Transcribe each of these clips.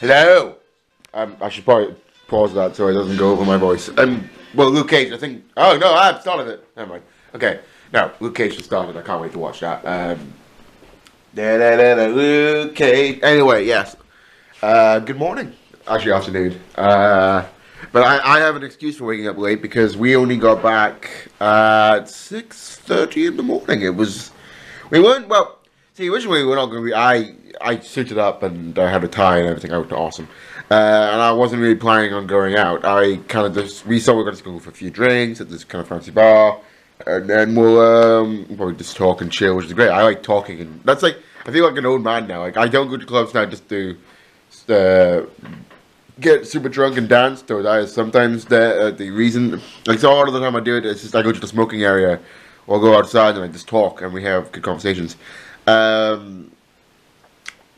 Hello. I should probably pause that so it doesn't go over my voice. Well, Luke Cage. I think. Oh no, I've started it. Never mind. Okay. Now Luke Cage just started. I can't wait to watch that. Luke Cage. Anyway, yes. Good morning. Actually, afternoon. But I have an excuse for waking up late because we only got back at 6:30 in the morning. We weren't well. See, originally we were not going to be. I suited up and I had a tie and everything. I looked awesome, and I wasn't really planning on going out. I kind of just we thought we were going to go for a few drinks at this kind of fancy bar, and then we'll probably just talk and chill, which is great. I like talking, and that's like I feel like an old man now. Like I don't go to clubs now just to get super drunk and dance. Though that is sometimes the reason. Like so, all of the time I do it, it's just I go to the smoking area or go outside and I just talk and we have good conversations.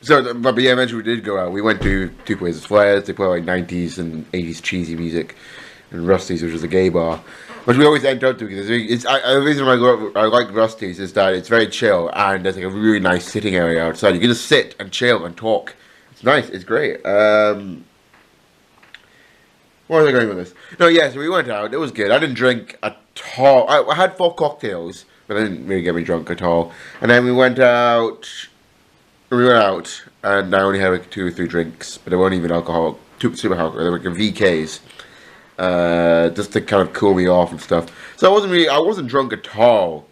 But yeah, eventually we did go out. We went to Two Places Flares. They play like 90s and 80s cheesy music, and Rusty's, which is a gay bar, which we always end up to because the reason why I like Rusty's is that it's very chill and there's like a really nice sitting area outside. You can just sit and chill and talk. It's nice. It's great. Where was I going with this? No, yeah, so we went out. It was good. I didn't drink at all. I had 4 cocktails, but they didn't really get me drunk at all. And then we went out. We went out, and I only had like 2 or 3 drinks, but they weren't even alcohol, super alcohol. They were like VKs, just to kind of cool me off and stuff. So I wasn't drunk at all.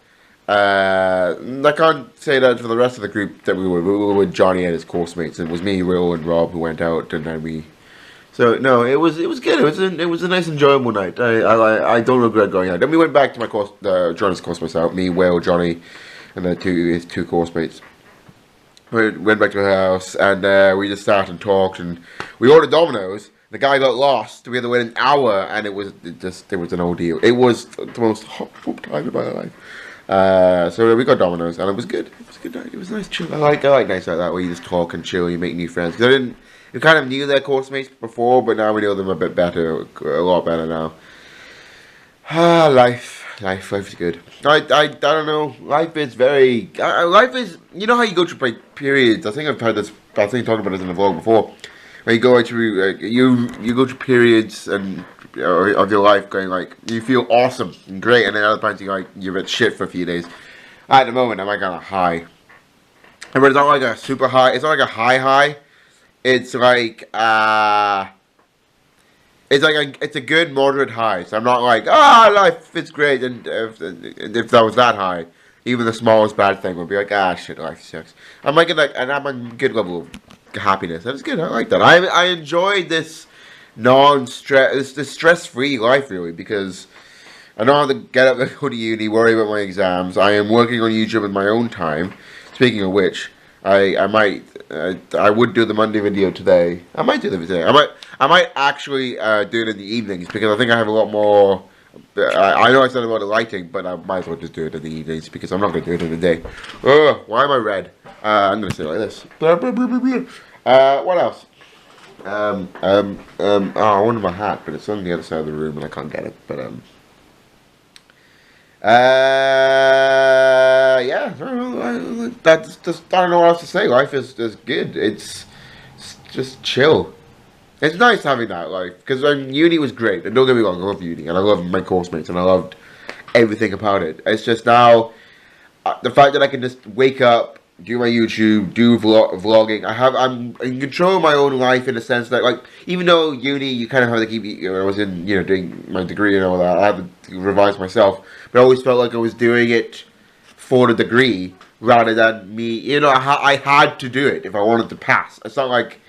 I can't say that for the rest of the group that we were with Johnny and his course mates. It was me, Will, and Rob who went out, and then we. So no, it was good. It was a nice, enjoyable night. I don't regret going out. Then we went back to my course, Johnny's course myself, me, Will, Johnny, and his 2 course mates. We went back to her house and we just sat and talked and we ordered Domino's. The guy got lost. We had to wait an hour and it was an ordeal. It was the most horrible time of my life. So we got Domino's and it was good. It was a good night. It was nice chill. I like nights like that where you just talk and chill. You make new friends. Because we kind of knew their course mates before, but now we know them a bit better, a lot better now. Life is good. I don't know. Life is you know how you go through periods. I think I've had this. I think I talked about this in the vlog before. Where you go through, you go through periods of your life going like you feel awesome and great, and then other times you're a bit shit for a few days. At the moment, I'm like on a high, but it's not like a super high. It's not like a high. It's like it's a good moderate high. So I'm not like life is great, and if that was that high, even the smallest bad thing would be like shit, life sucks. I'm like and I'm a good level of happiness. That's good. I like that. I enjoy this this stress-free life really because I don't have to get up and go to uni, worry about my exams. I am working on YouTube in my own time. Speaking of which, I would do the Monday video today. I might do the video today. I might actually do it in the evenings because I think I have a lot more. I know I said about the lighting, but I might as well just do it in the evenings because I'm not going to do it in the day. Why am I red? I'm going to say it like this. What else? I wanted my hat, but it's on the other side of the room and I can't get it. But yeah, that's just, I don't know what else to say. Life is good. It's just chill. It's nice having that life because uni was great. And don't get me wrong, I love uni and I love my course mates and I loved everything about it. It's just now the fact that I can just wake up, do my YouTube, do vlogging. I'm in control of my own life in the sense that like even though uni you kind of have to keep. I was in doing my degree and all that. I had to revise myself, but I always felt like I was doing it for the degree rather than me. I had to do it if I wanted to pass. It's not like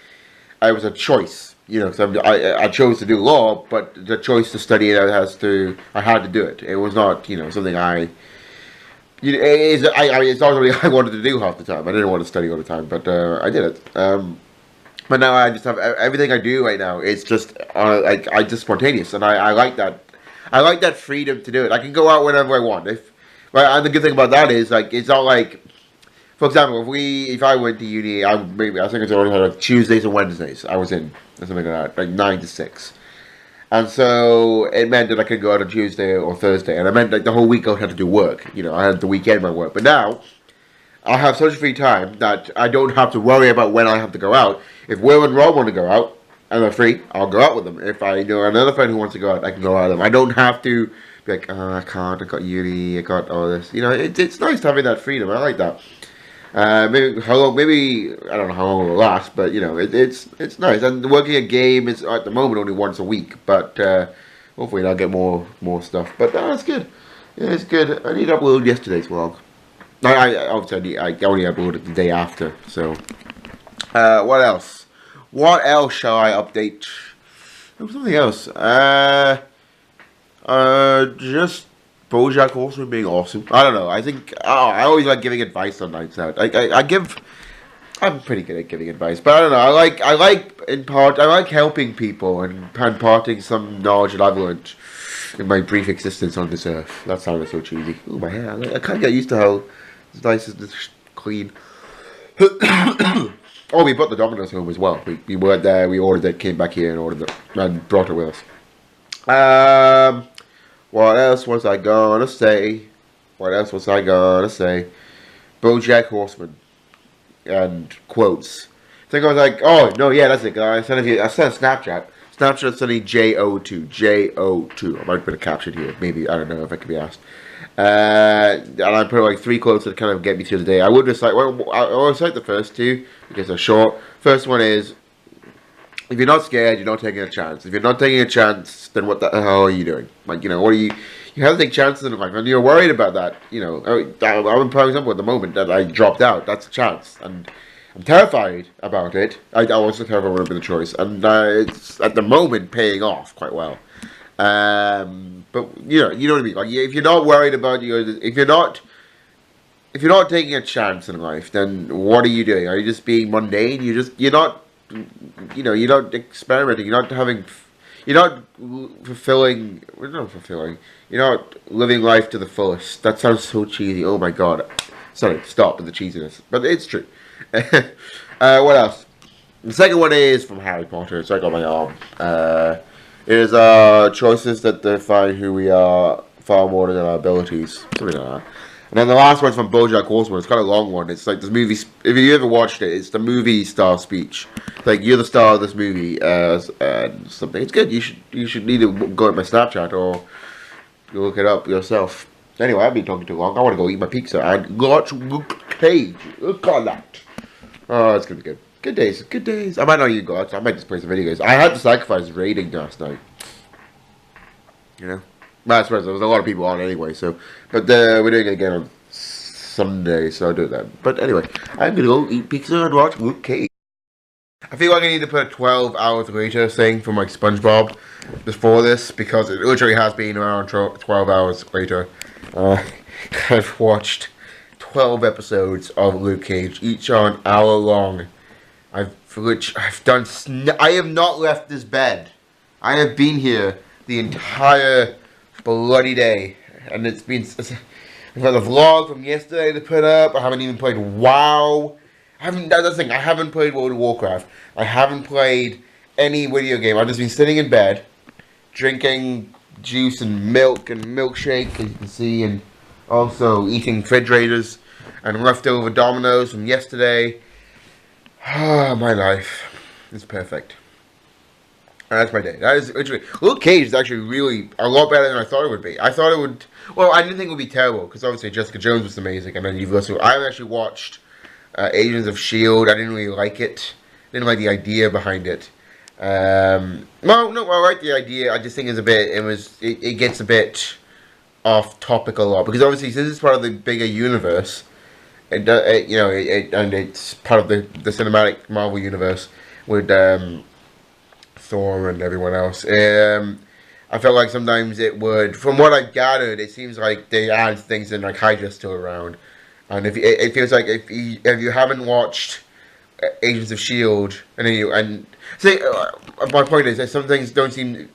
it was a choice. Because I chose to do law, but the choice to study it I had to do it. It was not something it's not something I wanted to do half the time. I didn't want to study all the time, but I did it. But now I just have everything I do right now. It's just I just spontaneous, and I like that. I like that freedom to do it. I can go out whenever I want. And the good thing about that is like it's not like. For example, if I went to uni, I think it's only had like Tuesdays and Wednesdays. I was in or something like that, like 9 to 6, and so it meant that I could go out on Tuesday or Thursday, and it meant like the whole week I would have to do work. I had the weekend my work, but now I have such free time that I don't have to worry about when I have to go out. If Will and Rob want to go out and they're free, I'll go out with them. If I know another friend who wants to go out, I can go out with them. I don't have to be like, oh, I can't. I got uni. I got all this. You know, it's nice having that freedom. I like that. Maybe how long? Maybe I don't know how long it will last, but you know, it's nice. And working a game is at the moment only once a week, but hopefully I'll get more stuff. But it's good. Yeah, it's good. I need to upload yesterday's vlog. I obviously I only uploaded the day after. So what else? What else shall I update? There was something else. Just BoJack Horseman being awesome. I don't know. I think I always like giving advice on Nights Out. I'm pretty good at giving advice, but I don't know. I like helping people and imparting some knowledge that I've learned in my brief existence on this earth. That sounded so cheesy. Oh, my hair. I can't get used to how it's nice and clean. Oh, we brought the Domino's home as well. We weren't there. We ordered it, came back here and ordered it, and brought it with us. What else was I gonna say? BoJack Horseman. And quotes. I think I was like, oh, no, yeah, that's it. I sent a Snapchat. Snapchat sending JO2. JO2. I might put a caption here. Maybe. I don't know if I could be asked. And I put like 3 quotes that kind of get me through the day. I would recite, I'll recite the first 2 because they're short. First one is, if you're not scared, you're not taking a chance. If you're not taking a chance, then what the hell are you doing? Like, you know, what are you... You have to take chances in life, and you're worried about that. You know, I'm a prime example at the moment that I dropped out. That's a chance, and I'm terrified about it. I also terrified would have been the choice, and it's at the moment paying off quite well. But you know what I mean. Like, if you're not worried about if you're not taking a chance in life, then what are you doing? Are you just being mundane? You're not experimenting. You're not fulfilling. You're not living life to the fullest. That sounds so cheesy. Oh my god. Sorry, stop with the cheesiness. But it's true. What else? The second one is from Harry Potter. It's right on my arm. It is choices that define who we are far more than our abilities. Something like that. And then the last one's from BoJack Horseman. It's kind of a long one. It's like this movie. If you ever watched it, it's the movie star speech. Like, you're the star of this movie. Something. It's good. You should need to go at my Snapchat or go look it up yourself. Anyway, I've been talking too long. I want to go eat my pizza and watch Luke Cage. Look at that. Oh, it's gonna be good. Good days. Good days. I might not even go out. I might just play some video games. I had to sacrifice raiding last night. You know. I suppose there was a lot of people on anyway, so... But we're doing it again on Sunday, so I'll do it then. But anyway, I'm gonna go eat pizza and watch Luke Cage. I feel like I need to put a 12 hours later thing for my SpongeBob before this, because it literally has been around 12 hours later. I've watched 12 episodes of Luke Cage, each are an hour long. I have not left this bed. I have been here the entire bloody day, and I've got a vlog from yesterday to put up. I haven't even played WoW. That's the thing, I haven't played World of Warcraft. I haven't played any video game. I've just been sitting in bed, drinking juice and milk and milkshake, as you can see, and also eating refrigerators and leftover Domino's from yesterday. My life is perfect. And that's my day. That is literally... Luke Cage is actually really a lot better than I thought it would be. I thought it would... Well, I didn't think it would be terrible, because obviously Jessica Jones was amazing, and then you've also... I actually watched Agents of S.H.I.E.L.D. I didn't really like it. Didn't like the idea behind it. No, I like the idea. I just think it's a bit... It gets a bit off topic a lot, because obviously since it's part of the bigger universe, and it's part of the cinematic Marvel universe with Thor and everyone else. I felt like sometimes it would, from what I gathered, it seems like they add things in, like Hydra's still around, and it feels like if you haven't watched Agents of S.H.I.E.L.D. My point is that some things don't seem.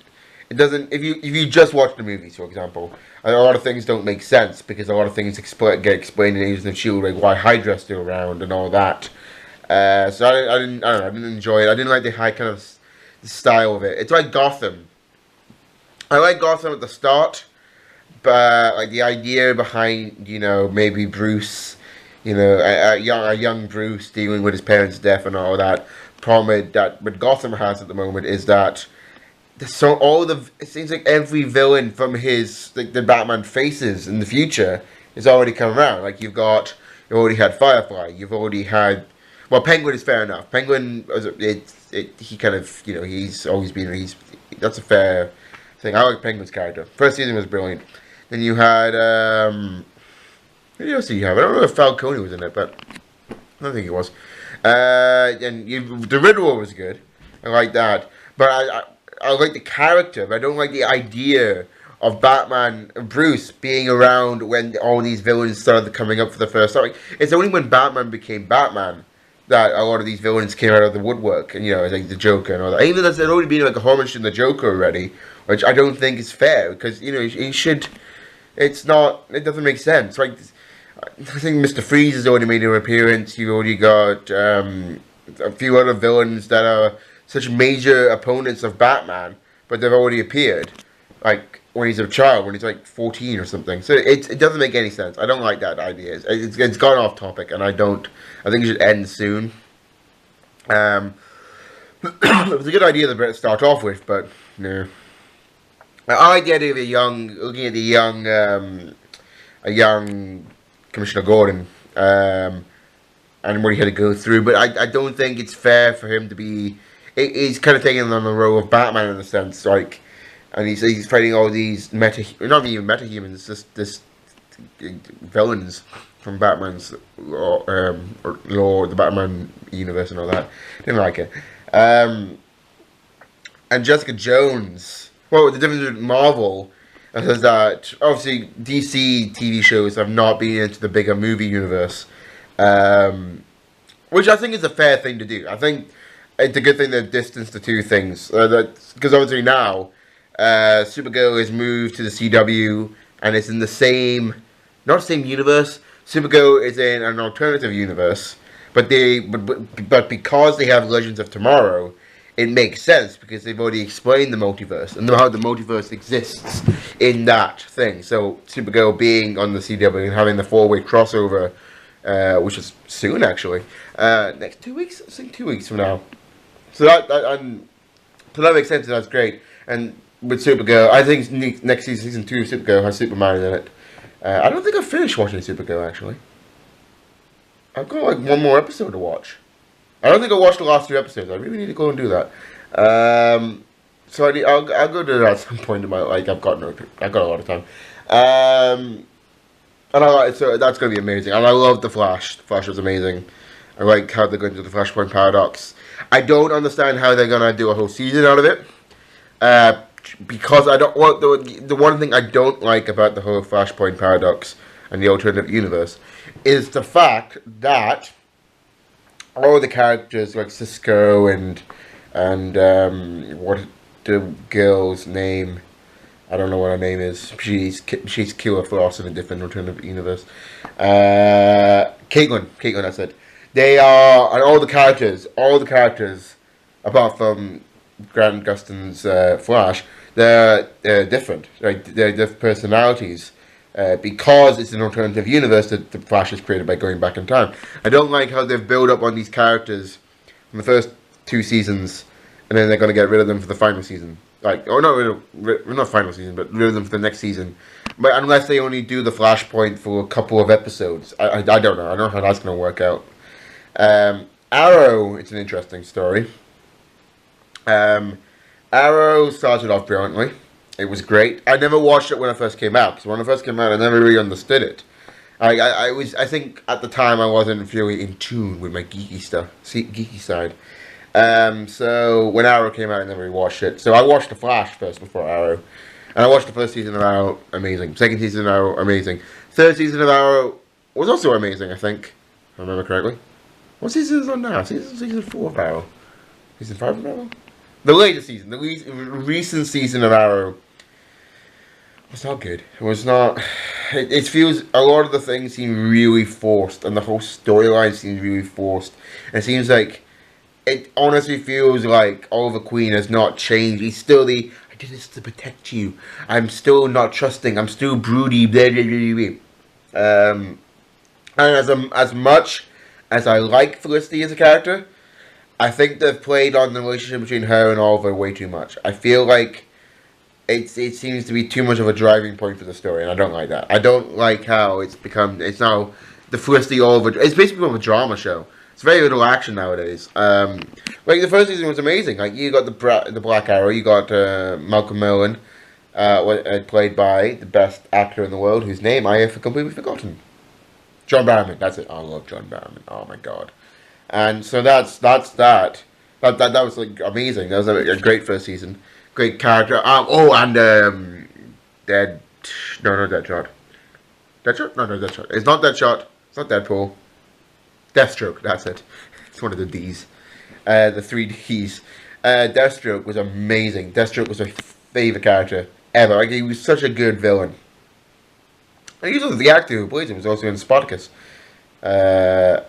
It doesn't. If you just watch the movies, for example, a lot of things don't make sense, because a lot of things get explained in Agents of S.H.I.E.L.D., like why Hydra's still around and all that. So I didn't enjoy it. I didn't like the high kind of the style of it. It's like Gotham. I like Gotham at the start, but like the idea behind, maybe Bruce You know, a young Bruce dealing with his parents' death and all that. Problem that what Gotham has at the moment is that so it seems like every villain from his the Batman faces in the future is already come around. Like you already had Firefly. You've already had Penguin is fair enough. Penguin he kind of he's always been that's a fair thing. I like Penguin's character. First season was brilliant. Then you had who else did you have? I don't know if Falcone was in it, but I don't think he was. The Riddler was good. I like that, but I like the character, but I don't like the idea of Batman, Bruce, being around when all these villains started coming up for the first time. Like, it's only when Batman became Batman that a lot of these villains came out of the woodwork, and like the Joker and all that. Even though there's already been like a homage to the Joker already, which I don't think is fair because he should. It's not. It doesn't make sense. Like I think Mr. Freeze has already made an appearance. You've already got a few other villains that are such major opponents of Batman, but they've already appeared, like when he's a child, when he's like 14 or something. So it doesn't make any sense. I don't like that idea. It's gone off topic, and I think it should end soon. It was a good idea to start off with, but no. I like the idea of looking at a young Commissioner Gordon, and what he had to go through. But I don't think it's fair for him to be. He's kind of taking on the role of Batman in a sense, like, and he's fighting all these not even metahumans, just this villains from Batman's lore, the Batman universe and all that. Didn't like it. And Jessica Jones. Well, the difference with Marvel is that obviously DC TV shows have not been into the bigger movie universe, which I think is a fair thing to do. I think it's a good thing to distance the two things, because obviously now Supergirl has moved to the CW and it's in the same, not the same universe. Supergirl is in an alternative universe, but because they have Legends of Tomorrow, it makes sense because they've already explained the multiverse and how the multiverse exists in that thing. So Supergirl being on the CW and having the 4-way crossover, which is soon actually, next 2 weeks. I think 2 weeks from now. So that makes sense. And that's great. And with Supergirl, I think next season 2 of Supergirl has Superman in it. I don't think I've finished watching Supergirl actually. I've got like one more episode to watch. I don't think I watched the last 2 episodes. I really need to go and do that. So I'll go do that at some point in my I've got a lot of time. And so that's gonna be amazing. And I love the Flash. The Flash was amazing. I like how they're going to do the Flashpoint Paradox. I don't understand how they're gonna do a whole season out of it. Because I don't want the one thing I don't like about the whole Flashpoint Paradox and the alternative universe is the fact that all the characters like Cisco and what the girl's name, I don't know what her name is. She's Killer Frost in a different alternative universe. Caitlin, that's it. They are, and all the characters apart from Grant Gustin's Flash, they're different. Right? They're different personalities. Because it's an alternative universe that the Flash is created by going back in time. I don't like how they've built up on these characters from the first 2 seasons, and then they're going to get rid of them for the final season. Like, not final season, but rid of them for the next season. But unless they only do the Flashpoint for a couple of episodes, I don't know. I don't know how that's going to work out. Arrow, it's an interesting story. Arrow started off brilliantly. It was great. I never watched it when it first came out, because when it first came out, I never really understood it. I think at the time I wasn't really in tune with my geeky side. So when Arrow came out, I never really watched it. So I watched The Flash first before Arrow, and I watched the first season of Arrow, amazing. Second season of Arrow, amazing. Third season of Arrow was also amazing, I think, if I remember correctly. What season is it on now? Season 4 of Arrow. Season 5 of Arrow? The latest season, the recent season of Arrow was not good. It was not. It feels a lot of the things seem really forced, and the whole storyline seems really forced. And it seems like it honestly feels like Oliver Queen has not changed. He's still I did this to protect you. I'm still not trusting. I'm still broody. Blah, blah, blah, blah. And as much as I like Felicity as a character, I think they've played on the relationship between her and Oliver way too much. I feel like it seems to be too much of a driving point for the story, and I don't like that. I don't like how it's now the Felicity Oliver. It's basically become a drama show. It's very little action nowadays. Like the first season was amazing. Like you got the Black Arrow, you got Malcolm Merlyn, played by the best actor in the world, whose name I have completely forgotten. John Barrowman. That's it. I love John Barrowman. Oh my god. And so that's that. That was like amazing. That was a great first season. Great character. Dead. No, Deadshot. Deadshot? No, Deadshot. It's not Deadshot. It's not Deadpool. Deathstroke. That's it. It's one of the D's. The three D's. Deathstroke was amazing. Deathstroke was my favorite character ever. Like, he was such a good villain. And he's also the actor who plays him was also in Spartacus. Another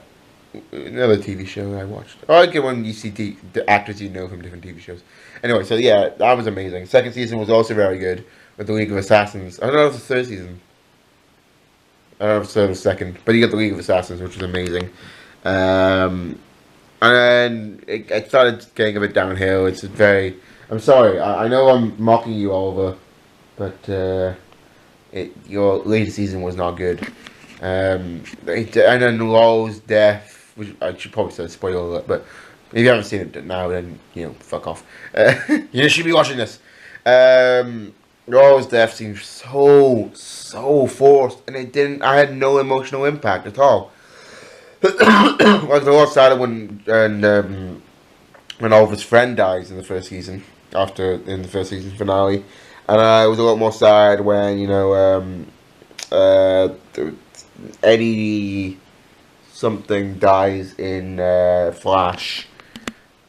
TV show I watched. I like it when you see the actors you know from different TV shows. Anyway, so yeah, that was amazing. Second season was also very good with the League of Assassins. I don't know if it's the third season. I don't know if it's the second, but you got the League of Assassins, which was amazing. And then it started getting a bit downhill. It's very. I'm sorry. I know I'm mocking you, Oliver, but your latest season was not good. And then Lowell's death, which I should probably say spoiler alert, but if you haven't seen it now, then fuck off. You should be watching this. Lowell's death seemed so forced, and it didn't. I had no emotional impact at all. Like the lot started when Oliver's friend dies in the first season, in the first season finale, and I was a lot more sad when Eddie something dies in Flash.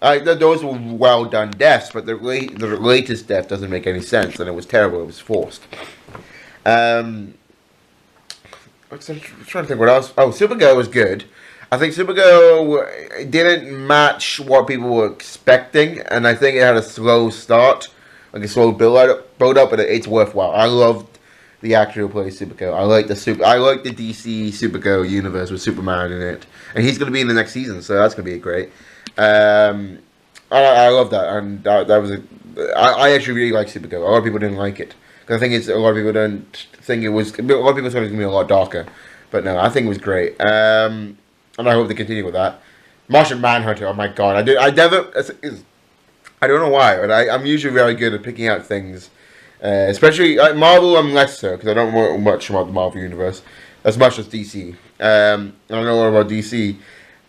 Those were well done deaths, but the latest death doesn't make any sense, and it was terrible. It was forced. I'm trying to think what else. Oh, Supergirl was good. I think Supergirl didn't match what people were expecting, and I think it had a slow start, like a slow build up, but it's worthwhile. I loved the actor who plays Supergirl. I like the DC Supergirl universe with Superman in it, and he's going to be in the next season, so that's going to be great. I love that, and that was I actually really like Supergirl. A lot of people didn't like it because I think a lot of people don't think it was. A lot of people thought it was going to be a lot darker, but no, I think it was great. And I hope they continue with that. Martian Manhunter. Oh my god, I never. I don't know why, but I'm usually very good at picking out things. Especially Marvel, I'm less so because I don't know much about the Marvel universe as much as DC. I don't know a lot about DC,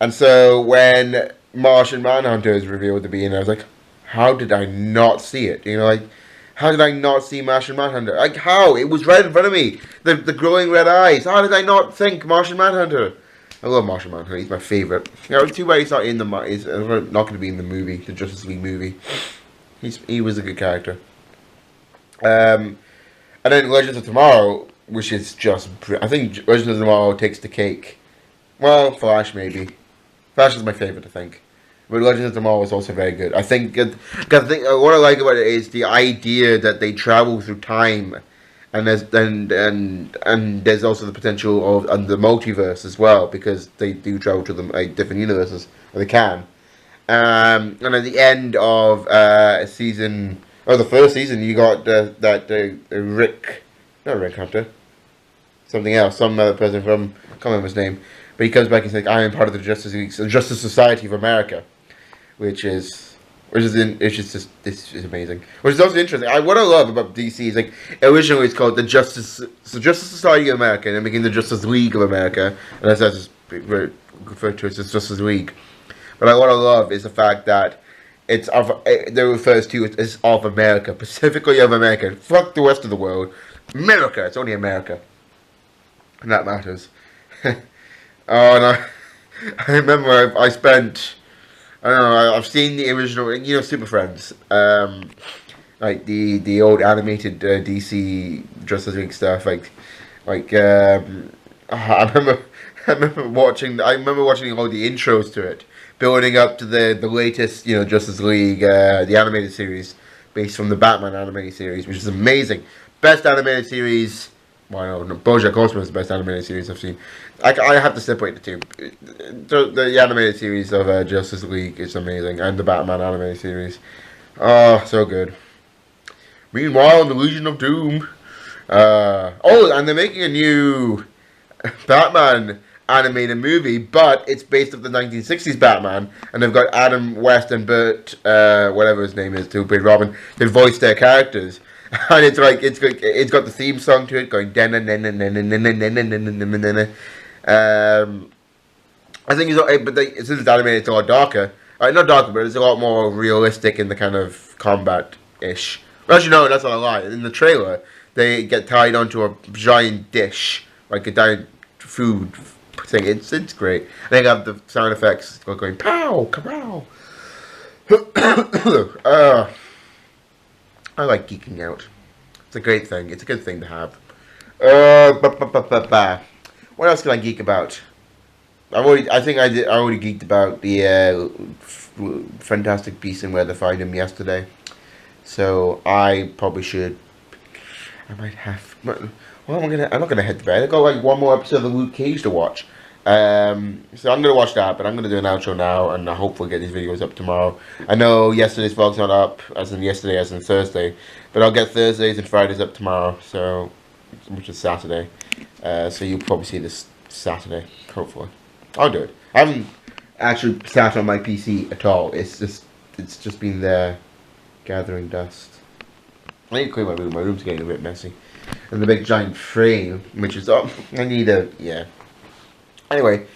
and so when Martian Manhunter is revealed to be in, I was like, how did I not see it? How did I not see Martian Manhunter? Like how? It was right in front of me. The glowing red eyes. How did I not think Martian Manhunter? I love Martian Manhunter. He's my favorite. Too bad he's not in he's not going to be in the movie, the Justice League movie. He was a good character. And then Legends of Tomorrow, which is just... I think Legends of Tomorrow takes the cake. Well, Flash maybe. Flash is my favourite, I think. But Legends of Tomorrow is also very good. I think what I like about it is the idea that they travel through time, and there's also the potential of the multiverse as well, because they do travel to different universes, or they can. And at the end of the first season, you got Rick, not Rick Hunter, something else, some other person from, I can't remember his name, but he comes back and says, I am part of the Justice Society of America, which is amazing. Which is also interesting. What I love about DC is originally it's called the Justice Society of America, and then became the Justice League of America, and that's just referred to as Justice League. But what I love is the fact that they refers to it as of America, specifically of America. Fuck the rest of the world. America. It's only America, and that matters. Oh no! I remember I spent. I don't know. I've seen the original, Super Friends, like the old animated DC Justice League stuff. I remember watching all the intros to it, building up to the latest, Justice League, the animated series based from the Batman animated series, which is amazing. Best animated series. Well, no, BoJack Horseman is the best animated series I've seen. I have to separate the two. The animated series of Justice League is amazing, and the Batman animated series. Oh, so good. Meanwhile, in the Legion of Doom. And they're making a new Batman animated movie, but it's based off the 1960s Batman, and they've got Adam West and Burt, whatever his name is, who played Robin, to voice their characters. And it's like it's got the theme song to it going. I think since it's animated, it's a lot darker. Not darker, but it's a lot more realistic in the kind of combat-ish. Actually, no, that's not a lie. In the trailer, they get tied onto a giant dish, like a giant food thing. It's great. And they have the sound effects going pow, kapow. I like geeking out. It's a great thing. It's a good thing to have. What else can I geek about? I already geeked about the Fantastic Beasts and Where to Find Them yesterday. So I probably should. I might have. Well, I'm not gonna head to bed. I've got like one more episode of Luke Cage to watch. So I'm gonna watch that, but I'm gonna do an outro now, and hopefully get these videos up tomorrow. I know yesterday's vlog's not up, as in yesterday, as in Thursday, but I'll get Thursdays and Fridays up tomorrow. So, which is Saturday. So you'll probably see this Saturday, hopefully. I'll do it. I haven't actually sat on my PC at all. It's just been there gathering dust. I need to clean my room. My room's getting a bit messy. And the big giant frame, which is up. Yeah. Anyway,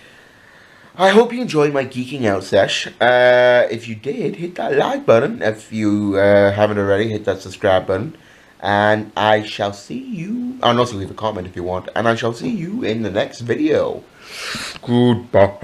I hope you enjoyed my geeking out sesh. If you did, hit that like button. If you haven't already, hit that subscribe button. And I shall see you. And also leave a comment if you want. And I shall see you in the next video. Goodbye.